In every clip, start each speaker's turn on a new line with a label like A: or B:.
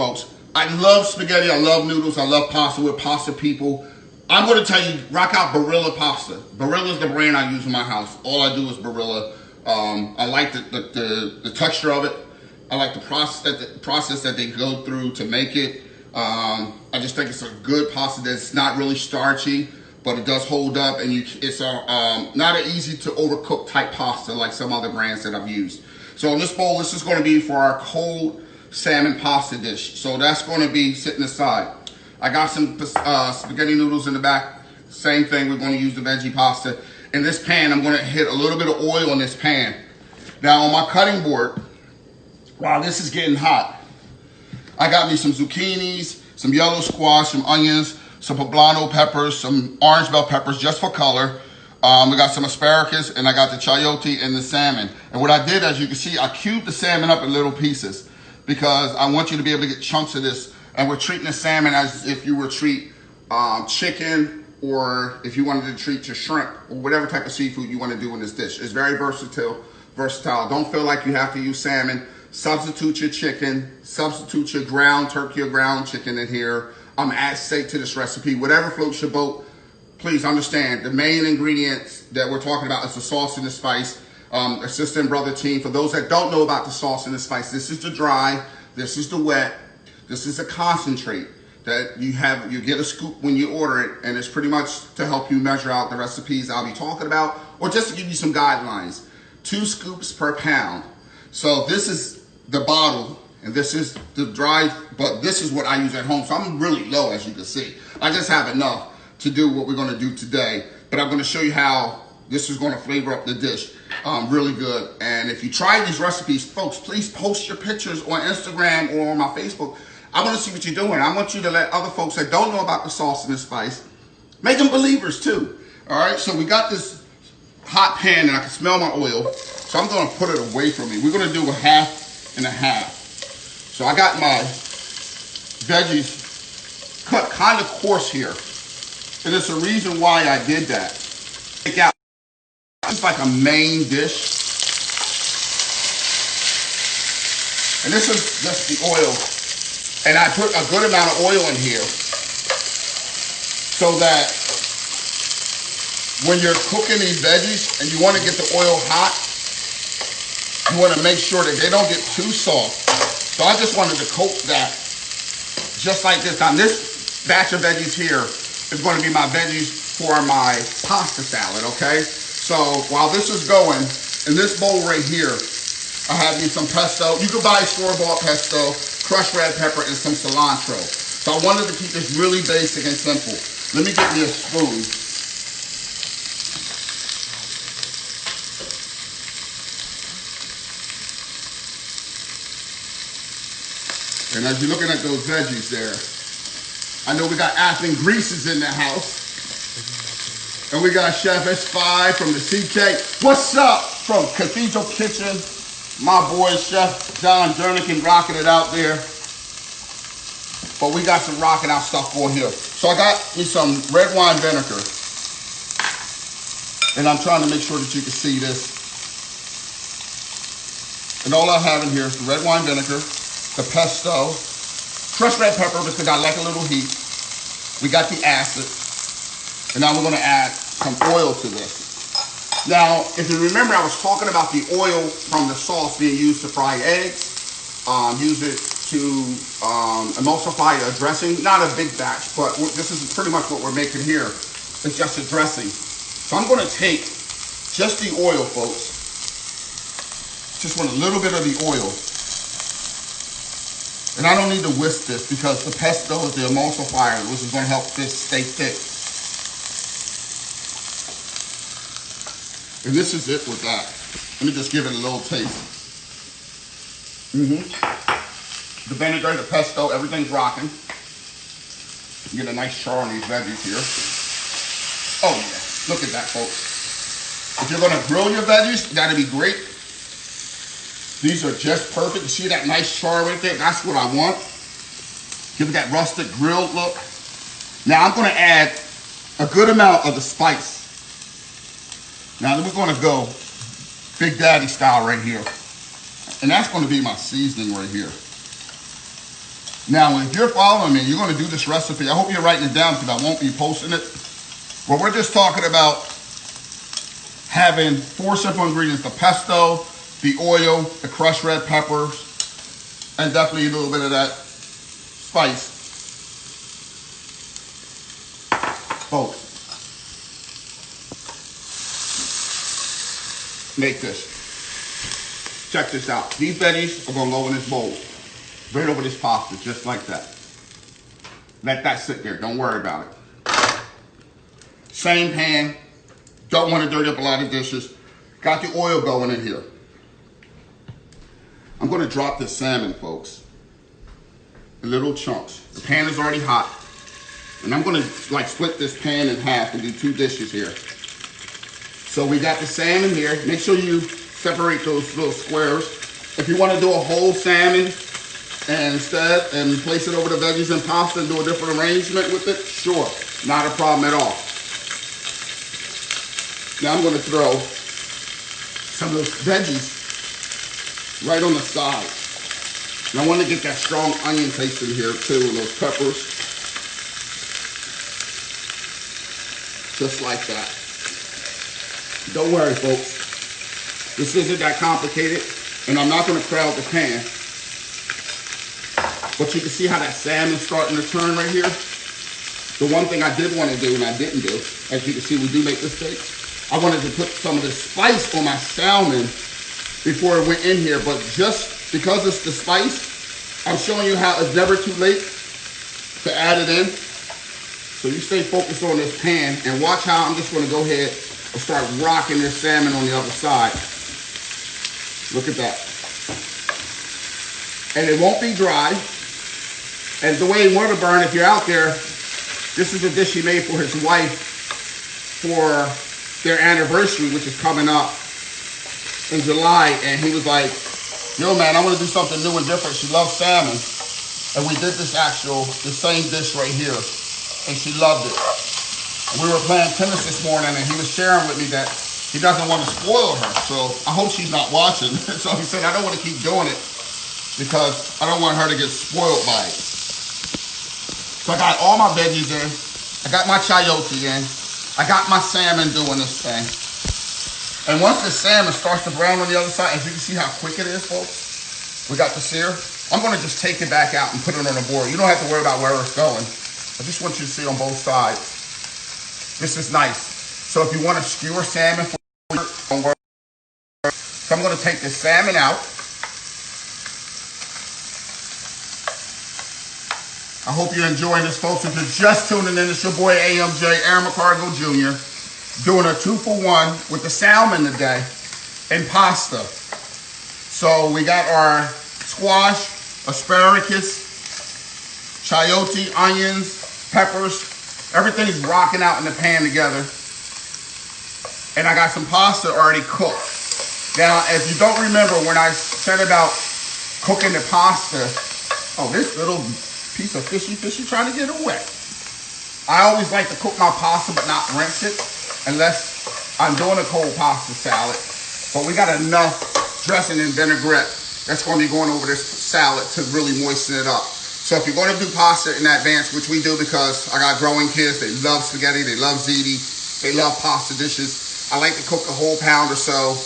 A: Folks, I love spaghetti, I love noodles, I love pasta. We're pasta people. I'm going to tell you, rock out Barilla pasta. Barilla is the brand I use in my house. All I do is Barilla. I like the texture of it. I like the process that they go through to make it. I just think it's a good pasta that's not really starchy, but it does hold up, and it's not an easy to overcook type pasta like some other brands that I've used. So in this bowl, this is going to be for our cold salmon pasta dish. So that's going to be sitting aside. I got some spaghetti noodles in the back. Same thing, we're going to use the veggie pasta. In this pan, I'm going to hit a little bit of oil in this pan. Now on my cutting board, while this is getting hot, I got me some zucchinis, some yellow squash, some onions, some poblano peppers, some orange bell peppers just for color. We got some asparagus, and I got the chayote and the salmon. And what I did, as you can see, I cubed the salmon up in little pieces because I want you to be able to get chunks of this. And we're treating the salmon as if you would treat chicken, or if you wanted to treat your shrimp, or whatever type of seafood you want to do in this dish. It's very versatile. Don't feel like you have to use salmon. Substitute your chicken, substitute your ground turkey or ground chicken in here. Add steak to this recipe. Whatever floats your boat. Please understand, the main ingredients that we're talking about is the sauce and the spice. Assistant brother team, for those that don't know about the sauce and the spice, this is the dry, this is the wet, this is a concentrate that you get a scoop when you order it, and it's pretty much to help you measure out the recipes I'll be talking about, or just to give you some guidelines. 2 scoops per pound. So this is the bottle, and this is the dry, but this is what I use at home. So I'm really low, as you can see. I just have enough to do what we're gonna do today, but I'm gonna show you how this is gonna flavor up the dish really good. And if you try these recipes, folks, please post your pictures on Instagram or on my Facebook. I wanna see what you're doing. I want you to let other folks that don't know about the sauce and the spice, make them believers too. All right, so we got this hot pan, and I can smell my oil. So I'm gonna put it away from me. We're gonna do a half and a half. So I got my veggies cut kind of coarse here. And it's a reason why I did that. Take out, it's like a main dish. And this is just the oil. And I put a good amount of oil in here so that when you're cooking these veggies and you want to get the oil hot, you want to make sure that they don't get too soft. So I just wanted to coat that just like this. Now this batch of veggies here is going to be my veggies for my pasta salad, okay? So while this is going, in this bowl right here, I have me some pesto. You can buy store-bought pesto, crushed red pepper, and some cilantro. So I wanted to keep this really basic and simple. Let me get me a spoon. And as you're looking at those veggies there, I know we got Athens Greases in the house. And we got Chef S5 from the CK. What's up from Cathedral Kitchen? My boy Chef John Jernigan rocking it out there. But we got some rocking out stuff for here. So I got me some red wine vinegar. And I'm trying to make sure that you can see this. And all I have in here is the red wine vinegar, the pesto, crushed red pepper because I like a little heat. We got the acid. And now we're gonna add some oil to this. Now, if you remember, I was talking about the oil from the sauce being used to fry eggs. Use it to emulsify a dressing. Not a big batch, but this is pretty much what we're making here. It's just a dressing. So I'm gonna take just the oil, folks. Just want a little bit of the oil. And I don't need to whisk this because the pesto is the emulsifier, which is gonna help this stay thick. And this is it with that. Let me just give it a little taste. The vinegar, the pesto, everything's rocking. Get a nice char on these veggies here. Oh yeah, look at that, folks. If you're gonna grill your veggies, that'd be great. These are just perfect. You see that nice char right there? That's what I want. Give it that rustic grilled look. Now I'm gonna add a good amount of the spice. Now we're gonna go Big Daddy style right here. And that's gonna be my seasoning right here. Now, if you're following me, you're going to do this recipe. I hope you're writing it down because I won't be posting it. But we're just talking about having 4 simple ingredients: the pesto, the oil, the crushed red peppers, and definitely a little bit of that spice. Folks, make this. Check this out. These veggies are going to go in this bowl. Right over this pasta, just like that. Let that sit there. Don't worry about it. Same pan. Don't want to dirty up a lot of dishes. Got the oil going in here. I'm going to drop this salmon, folks, in little chunks. The pan is already hot. And I'm going to like split this pan in half and do 2 dishes here. So we got the salmon here. Make sure you separate those little squares. If you want to do a whole salmon and place it over the veggies and pasta and do a different arrangement with it, sure, not a problem at all. Now I'm going to throw some of those veggies right on the side. And I want to get that strong onion taste in here too, and those peppers. Just like that. Don't worry, folks. This isn't that complicated, and I'm not going to crowd the pan. But you can see how that salmon's starting to turn right here. The one thing I did want to do and I didn't do, as you can see, we do make mistakes. I wanted to put some of the spice on my salmon before it went in here, but just because it's the spice, I'm showing you how it's never too late to add it in. So you stay focused on this pan and watch how I'm just going to go ahead and start rocking this salmon on the other side. Look at that. And it won't be dry. And the way water burn, if you're out there, this is a dish he made for his wife for their anniversary, which is coming up in July. And he was like, yo man, I want to do something new and different. She loves salmon. And we did the same dish right here. And she loved it. And we were playing tennis this morning and he was sharing with me that he doesn't want to spoil her. So I hope she's not watching. So he said, I don't want to keep doing it because I don't want her to get spoiled by it. So I got all my veggies in. I got my chayote in. I got my salmon doing this thing. And once the salmon starts to brown on the other side, as you can see how quick it is, folks, we got the sear. I'm going to just take it back out and put it on the board. You don't have to worry about where it's going. I just want you to see on both sides. This is nice. So if you want to skewer salmon, so I'm going to take this salmon out. I hope you're enjoying this, folks. If you're just tuning in, it's your boy AMJ, Aaron McCargo Jr., doing a 2-for-1 with the salmon today and pasta. So we got our squash, asparagus, chayote, onions, peppers. Everything's rocking out in the pan together. And I got some pasta already cooked. Now, if you don't remember when I said about cooking the pasta, oh, this little piece of fishy trying to get away. I always like to cook my pasta but not rinse it unless I'm doing a cold pasta salad. But we got enough dressing and vinaigrette that's going to be going over this salad to really moisten it up. So if you're going to do pasta in advance, which we do because I got growing kids, they love spaghetti, they love ziti, they love pasta dishes. I like to cook a whole pound or so,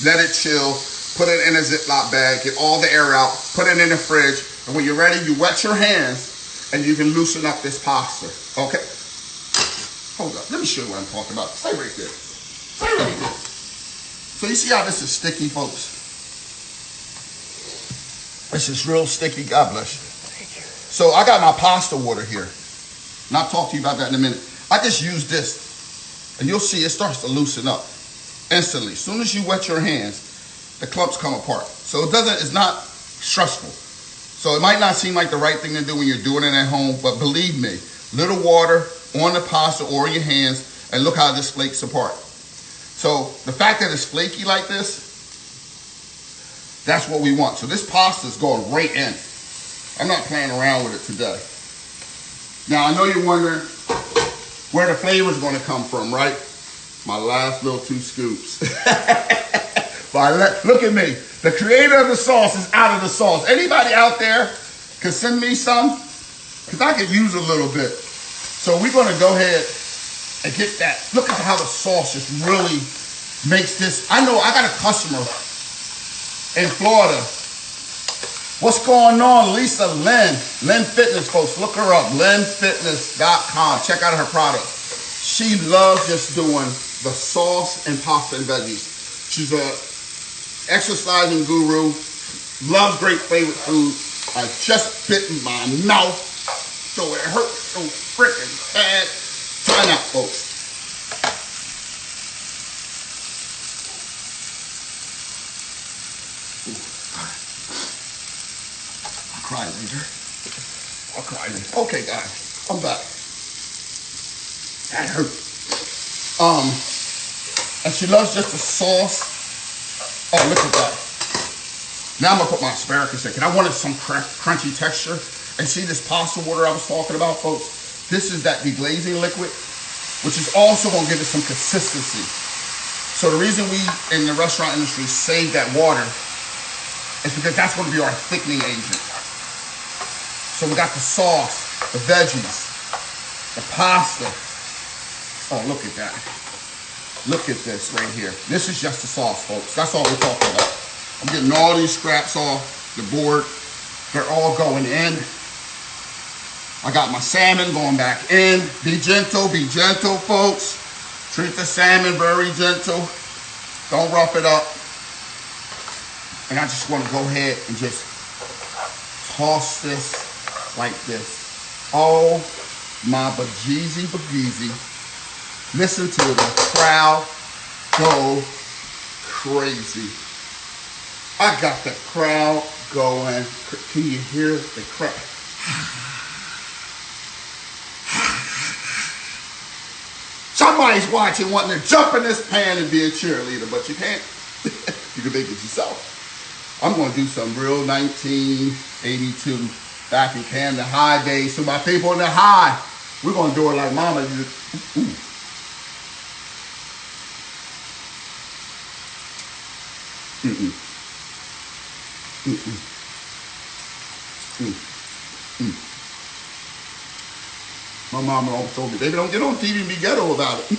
A: let it chill, put it in a Ziploc bag, get all the air out, put it in the fridge, and when you're ready, you wet your hands and you can loosen up this pasta. Okay? Hold up. Let me show you what I'm talking about. Stay right there. Stay right there. So you see how this is sticky, folks? This is real sticky. God bless you. Thank you. So I got my pasta water here. And I'll talk to you about that in a minute. I just use this. And you'll see it starts to loosen up instantly. As soon as you wet your hands, the clumps come apart. So it's not stressful. So it might not seem like the right thing to do when you're doing it at home, but believe me, little water on the pasta or your hands, and look how this flakes apart. So the fact that it's flaky like this, that's what we want. So this pasta is going right in. I'm not playing around with it today. Now I know you're wondering where the flavor is going to come from, right? My last little 2 scoops. But look at me. The creator of the sauce is out of the sauce. Anybody out there can send me some, because I could use a little bit. So we're gonna go ahead and get that. Look at how the sauce just really makes this. I know I got a customer in Florida. What's going on? Lisa Lynn Fitness, folks. Look her up, lynnfitness.com. Check out her product. She loves just doing the sauce and pasta and veggies. She's a exercising guru, loves great favorite food. I just bit in my mouth, so it hurts so freaking bad. Try it out, folks. I'll cry later. I'll cry later. Okay, guys, I'm back. That hurt. And she loves just the sauce. Oh, look at that. Now I'm gonna put my asparagus in, because I wanted some crunchy texture. And see this pasta water I was talking about, folks? This is that deglazing liquid, which is also gonna give it some consistency. So the reason we, in the restaurant industry, save that water is because that's gonna be our thickening agent. So we got the sauce, the veggies, the pasta. Oh, look at that. Look at this right here. This is just the sauce, folks. That's all we're talking about. I'm getting all these scraps off the board. They're all going in. I got my salmon going back in. Be gentle, folks. Treat the salmon very gentle. Don't rough it up. And I just want to go ahead and just toss this like this. Oh my bejeezy bageezy. Listen to the crowd go crazy. I got the crowd going. Can you hear the crowd? Somebody's watching, wanting to jump in this pan and be a cheerleader, but you can't. You can make it yourself. I'm going to do some real 1982 back in Canada high days. So my people in the high, we're going to do it like mama did. Ooh. Mm-mm. Mm-mm. Mm-mm. My mama always told me, baby, don't get on TV and be ghetto about it.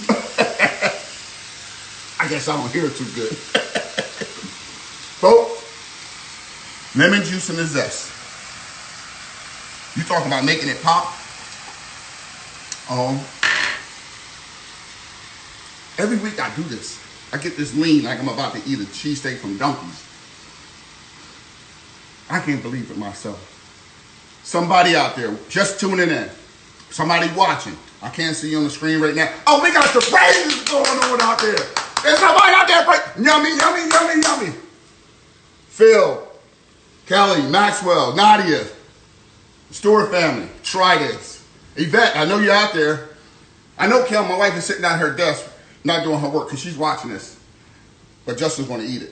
A: I guess I don't hear it too good. Folks, lemon juice and the zest. You talk about making it pop. Every week I do this. I get this lean like I'm about to eat a cheesesteak from Dunkies. I can't believe it myself. Somebody out there just tuning in. Somebody watching. I can't see you on the screen right now. Oh, we got some praises going on out there. There's somebody out there. Yummy, yummy, yummy, yummy. Phil, Kelly, Maxwell, Nadia, Stewart family, try this. Yvette, I know you're out there. I know Kel, my wife, is sitting at her desk not doing her work because she's watching this. But Justin's going to eat it.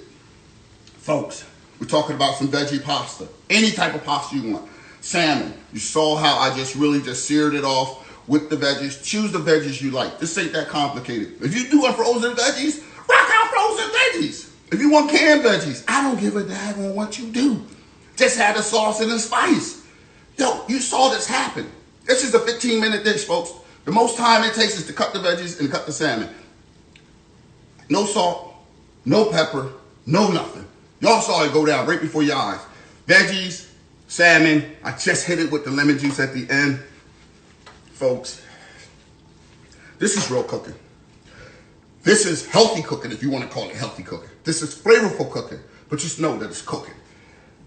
A: Folks, we're talking about some veggie pasta. Any type of pasta you want. Salmon. You saw how I just really just seared it off with the veggies. Choose the veggies you like. This ain't that complicated. If you do a frozen veggies, rock out frozen veggies. If you want canned veggies, I don't give a damn on what you do. Just add the sauce and the spice. Yo, you saw this happen. This is a 15-minute dish, folks. The most time it takes is to cut the veggies and cut the salmon. No salt, no pepper, no nothing. Y'all saw it go down right before your eyes. Veggies, salmon. I just hit it with the lemon juice at the end. Folks, this is real cooking. This is healthy cooking, if you want to call it healthy cooking. This is flavorful cooking, but just know that it's cooking.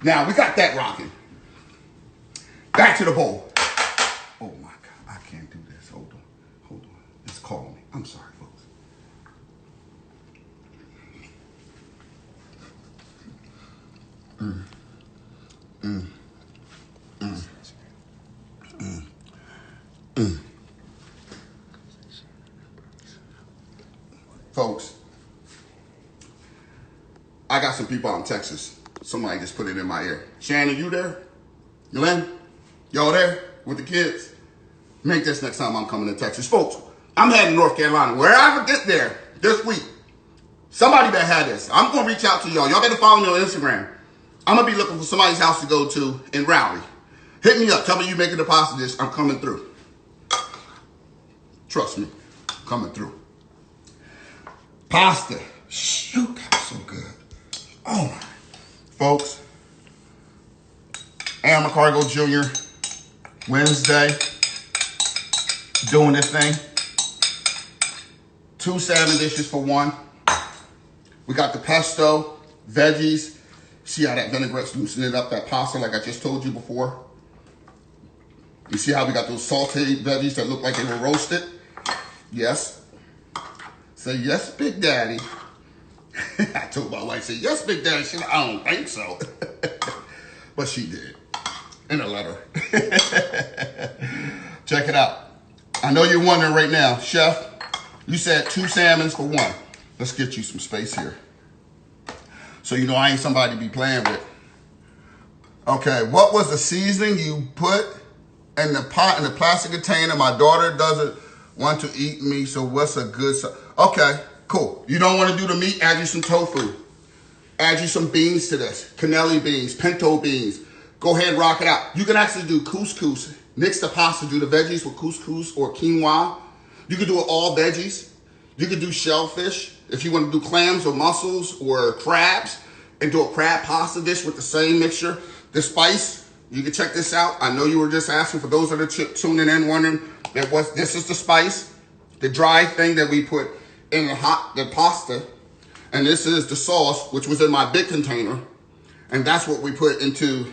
A: Now, we got that rocking. Back to the bowl. Oh my God, I can't do this. Hold on. It's calling me. I'm sorry, folks. Folks, I got some people out in Texas. Somebody just put it in my ear. Shannon, you there? Glenn? Y'all there with the kids? Make this next time I'm coming to Texas. Folks, I'm heading to North Carolina. Wherever I get there this week, somebody better have this. I'm going to reach out to y'all. Y'all better follow me on Instagram. I'm going to be looking for somebody's house to go to in Raleigh. Hit me up. Tell me you making the pasta dish. I'm coming through. Trust me, coming through. Pasta. Shoot, that was so good. Oh my. Folks, and McCargo Jr. Wednesday, doing this thing. 2 salmon dishes for 1. We got the pesto, veggies. See how that vinaigrette's loosening up that pasta like I just told you before? You see how we got those sauteed veggies that look like they were roasted? Yes. Say yes, Big Daddy. I told my wife, say yes, Big Daddy. She said, I don't think so. But she did. In a letter. Check it out. I know you're wondering right now, Chef, you said 2 salmons for 1. Let's get you some space here. So you know I ain't somebody to be playing with. Okay, what was the seasoning you put in the pot in the plastic container? My daughter doesn't want to eat meat, so what's a good... Okay, cool. You don't want to do the meat, add you some tofu. Add you some beans to this. Cannelli beans, pinto beans. Go ahead, rock it out. You can actually do couscous. Mix the pasta, do the veggies with couscous or quinoa. You can do it all veggies. You can do shellfish. If you want to do clams or mussels or crabs and do a crab pasta dish with the same mixture. The spice, you can check this out. I know you were just asking, for those that are tuning in wondering, this is the spice, the dry thing that we put in the pasta. And this is the sauce, which was in my big container. And that's what we put into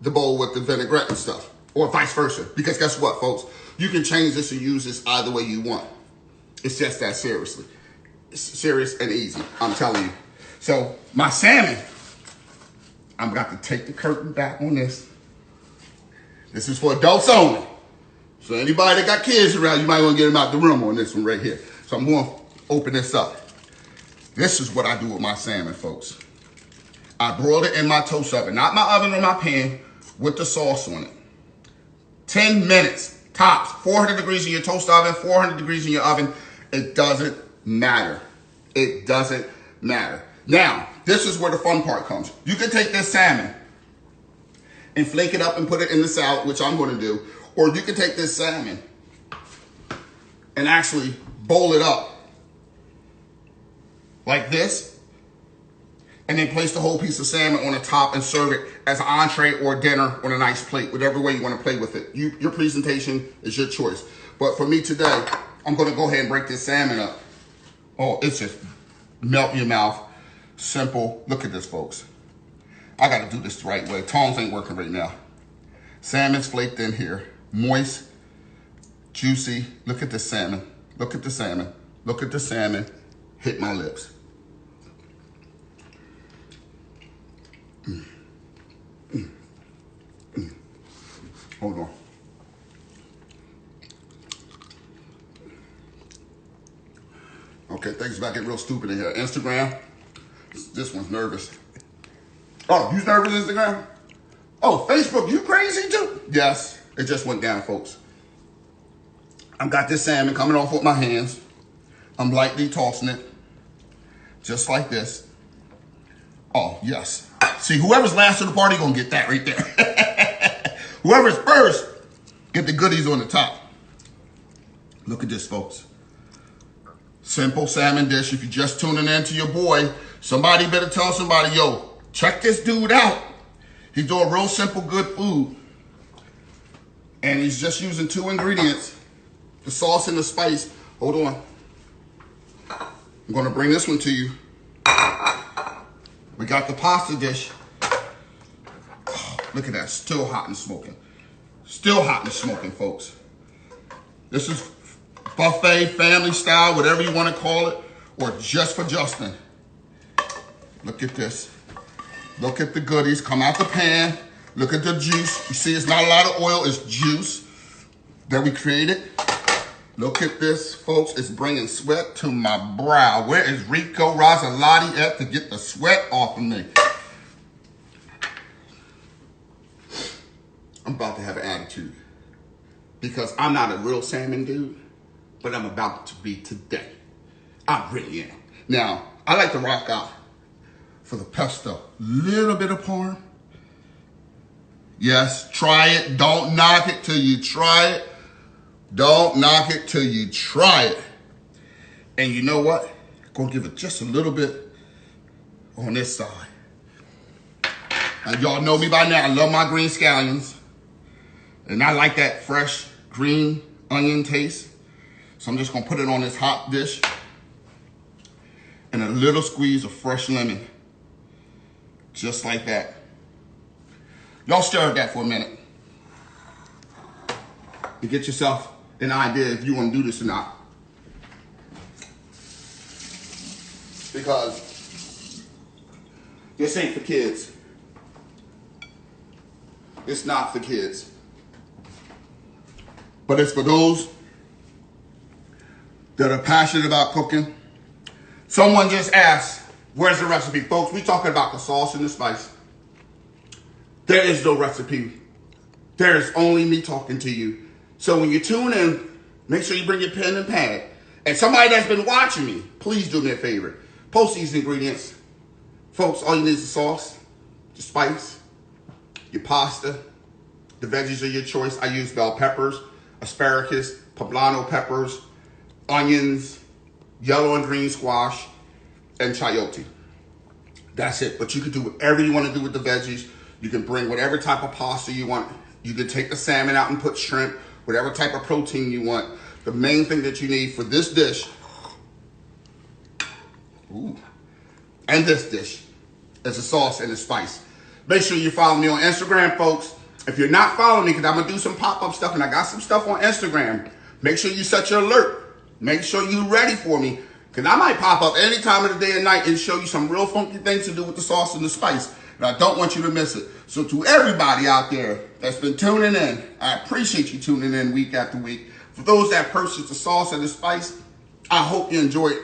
A: the bowl with the vinaigrette and stuff. Or vice versa. Because guess what, folks? You can change this and use this either way you want. It's just that seriously. It's serious and easy, I'm telling you. So, my salmon, I'm about to take the curtain back on this. This is for adults only. So anybody that got kids around, you might want to get them out the room on this one right here. So I'm going to open this up. This is what I do with my salmon, folks. I broil it in my toast oven, not my oven or my pan, with the sauce on it. 10 minutes, tops. 400 degrees in your toast oven, 400 degrees in your oven. It doesn't matter. It doesn't matter. Now, this is where the fun part comes. You can take this salmon and flake it up and put it in the salad, which I'm going to do. Or you can take this salmon and actually bowl it up like this, and then place the whole piece of salmon on the top and serve it as an entree or dinner on a nice plate, whatever way you want to play with it. Your presentation is your choice. But for me today, I'm going to go ahead and break this salmon up. Oh, it's just melt in your mouth. Simple. Look at this, folks. I got to do this the right way. Tongs ain't working right now. Salmon's flaked in here. Moist, juicy. Look at the salmon. Look at the salmon. Look at the salmon. Hit my lips. Hold on. Okay, things about getting real stupid in here. Instagram. This one's nervous. Oh, you nervous, Instagram? Oh, Facebook, you crazy too? Yes, it just went down, folks. I've got this salmon coming off with my hands. I'm lightly tossing it, just like this. Oh, yes. See, whoever's last to the party gonna get that right there. Whoever's first, get the goodies on the top. Look at this, folks. Simple salmon dish. If you're just tuning in to your boy, somebody better tell somebody, yo, check this dude out. He's doing real simple, good food. And he's just using 2 ingredients, the sauce and the spice. Hold on. I'm gonna bring this one to you. We got the pasta dish. Oh, look at that, still hot and smoking. Still hot and smoking, folks. This is buffet, family style, whatever you want to call it, or just for Justin. Look at this. Look at the goodies, come out the pan. Look at the juice. You see, it's not a lot of oil, it's juice that we created. Look at this, folks. It's bringing sweat to my brow. Where is Rico Rosalati at to get the sweat off of me? I'm about to have an attitude because I'm not a real salmon dude, but I'm about to be today. I really am. Now, I like to rock out for the pesto. Little bit of parm. Yes, try it. Don't knock it till you try it. Don't knock it till you try it. And you know what? Gonna give it just a little bit on this side. And y'all know me by now. I love my green scallions. And I like that fresh green onion taste. So I'm just gonna put it on this hot dish. And a little squeeze of fresh lemon. Just like that. Y'all stir that for a minute. And get yourself an idea if you want to do this or not. Because this ain't for kids. It's not for kids. But it's for those that are passionate about cooking. Someone just asked, where's the recipe? Folks, we talking about the sauce and the spice. There is no recipe. There is only me talking to you. So when you tune in, make sure you bring your pen and pad. And somebody that's been watching me, please do me a favor. Post these ingredients. Folks, all you need is the sauce, the spice, your pasta, the veggies of your choice. I use bell peppers, asparagus, poblano peppers, onions, yellow and green squash, and chayote. That's it. But you can do whatever you want to do with the veggies. You can bring whatever type of pasta you want. You can take the salmon out and put shrimp, whatever type of protein you want. The main thing that you need for this dish, and this dish, is the sauce and the spice. Make sure you follow me on Instagram, folks. If you're not following me, because I'm going to do some pop-up stuff, and I got some stuff on Instagram, make sure you set your alert. Make sure you're ready for me, because I might pop up any time of the day and night and show you some real funky things to do with the sauce and the spice. And I don't want you to miss it. So to everybody out there that's been tuning in, I appreciate you tuning in week after week. For those that purchase the sauce and the spice, I hope you enjoy it.